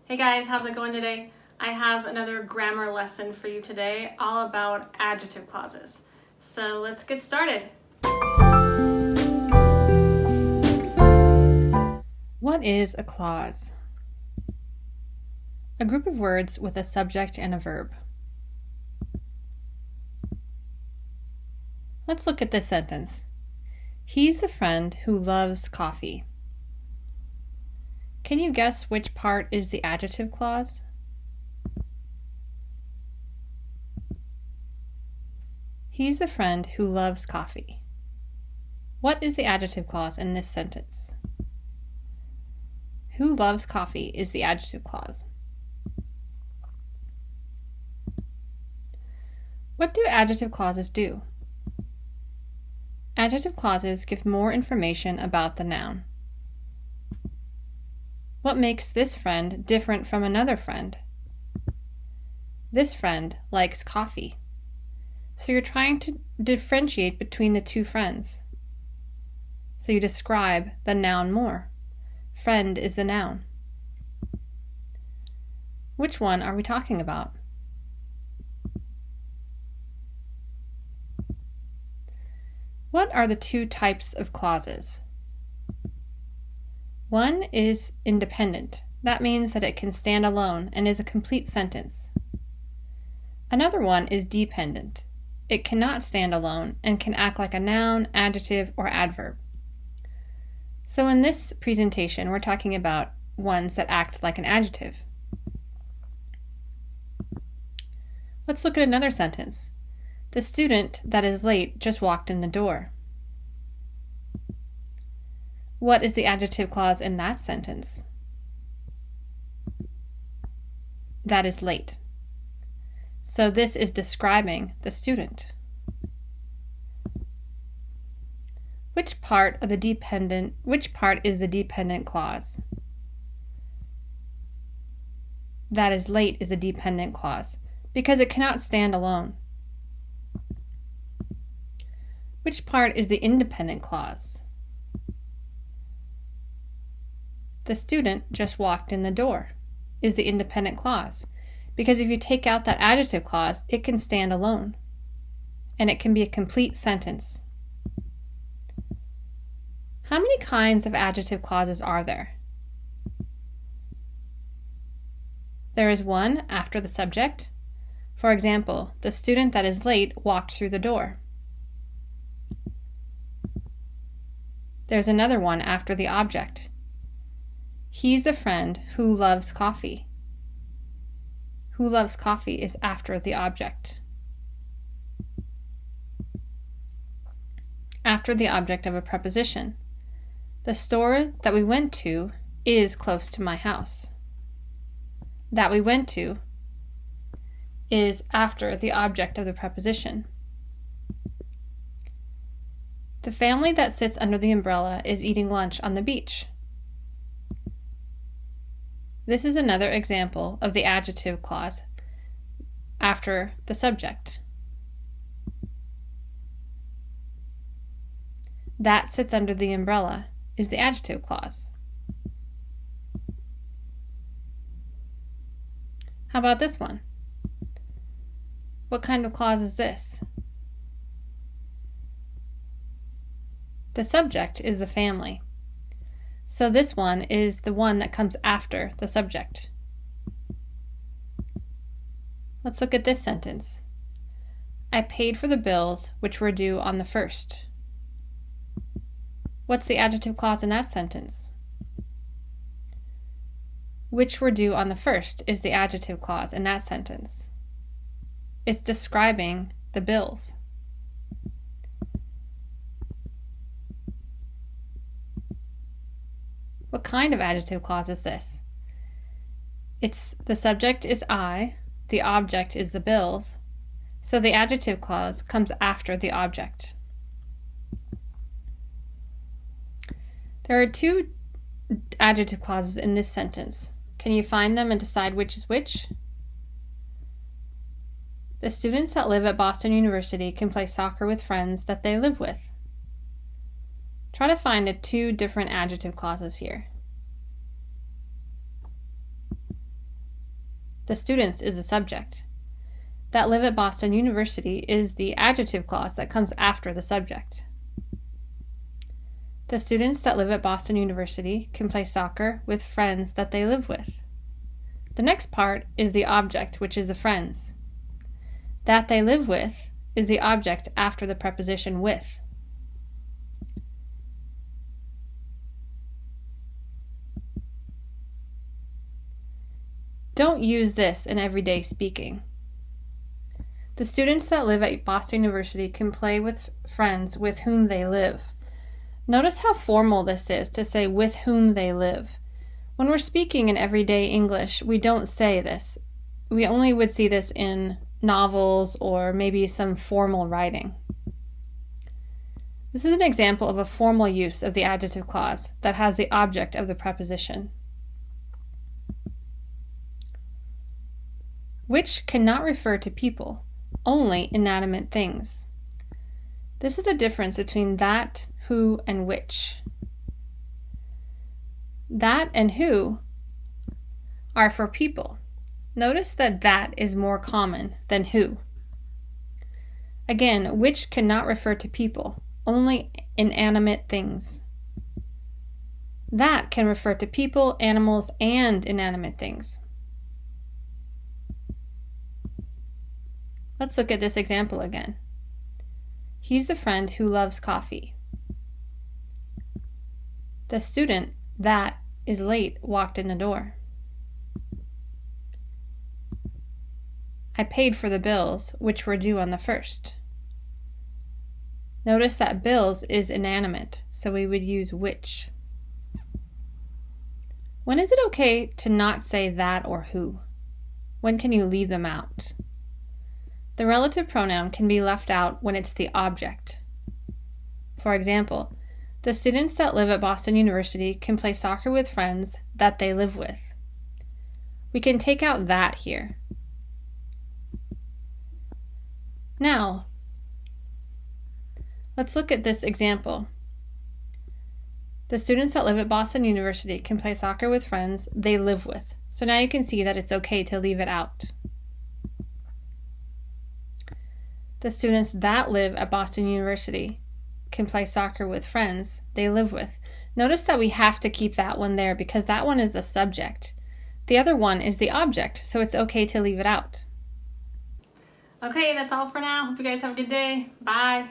Hey guys, how's it going today? I have another grammar lesson for you today, all about adjective clauses. So let's get started. What is a clause? A group of words with a subject and a verb. Let's look at this sentence. He's the friend who loves coffee. Can you guess which part is the adjective clause? He's the friend who loves coffee. What is the adjective clause in this sentence? Who loves coffee is the adjective clause. What do adjective clauses do? Adjective clauses give more information about the noun. What makes this friend different from another friend? This friend likes coffee. So you're trying to differentiate between the two friends. So you describe the noun more. Friend is the noun. Which one are we talking about? What are the two types of clauses? One is independent. That means that it can stand alone and is a complete sentence. Another one is dependent. It cannot stand alone and can act like a noun, adjective, or adverb. So in this presentation, we're talking about ones that act like an adjective. Let's look at another sentence. The student that is late just walked in the door. What is the adjective clause in that sentence? That is late. So this is describing the student. Which part is the dependent clause? That is late is the dependent clause because it cannot stand alone. Which part is the independent clause? The student just walked in the door is the independent clause because if you take out that adjective clause, it can stand alone and it can be a complete sentence. How many kinds of adjective clauses are there? There is one after the subject. For example, the student that is late walked through the door. There's another one after the object. He's a friend who loves coffee. Who loves coffee is after the object. After the object of a preposition. The store that we went to is close to my house. That we went to is after the object of the preposition. The family that sits under the umbrella is eating lunch on the beach. This is another example of the adjective clause after the subject. That sits under the umbrella is the adjective clause. How about this one? What kind of clause is this? The subject is the family. So this one is the one that comes after the subject. Let's look at this sentence. I paid for the bills which were due on the 1st. What's the adjective clause in that sentence? Which were due on the 1st is the adjective clause in that sentence. It's describing the bills. What kind of adjective clause is this? The subject is I, the object is the bills, so the adjective clause comes after the object. There are two adjective clauses in this sentence. Can you find them and decide which is which? The students that live at Boston University can play soccer with friends that they live with. Try to find the two different adjective clauses here. The students is the subject. That live at Boston University is the adjective clause that comes after the subject. The students that live at Boston University can play soccer with friends that they live with. The next part is the object, which is the friends. That they live with is the object after the preposition with. Don't use this in everyday speaking. The students that live at Boston University can play with friends with whom they live. Notice how formal this is to say with whom they live. When we're speaking in everyday English, we don't say this. We only would see this in novels or maybe some formal writing. This is an example of a formal use of the adjective clause that has the object of the preposition. Which cannot refer to people, only inanimate things. This is the difference between that, who, and which. That and who are for people. Notice that is more common than who. Again, which cannot refer to people, only inanimate things. That can refer to people, animals, and inanimate things. Let's look at this example again. He's the friend who loves coffee. The student that is late walked in the door. I paid for the bills, which were due on the 1st. Notice that bills is inanimate, so we would use which. When is it okay to not say that or who? When can you leave them out? The relative pronoun can be left out when it's the object. For example, the students that live at Boston University can play soccer with friends that they live with. We can take out that here. Now, let's look at this example. The students that live at Boston University can play soccer with friends they live with. So now you can see that it's okay to leave it out. The students that live at Boston University can play soccer with friends they live with. Notice that we have to keep that one there because that one is the subject. The other one is the object, so it's okay to leave it out. Okay, that's all for now. Hope you guys have a good day. Bye.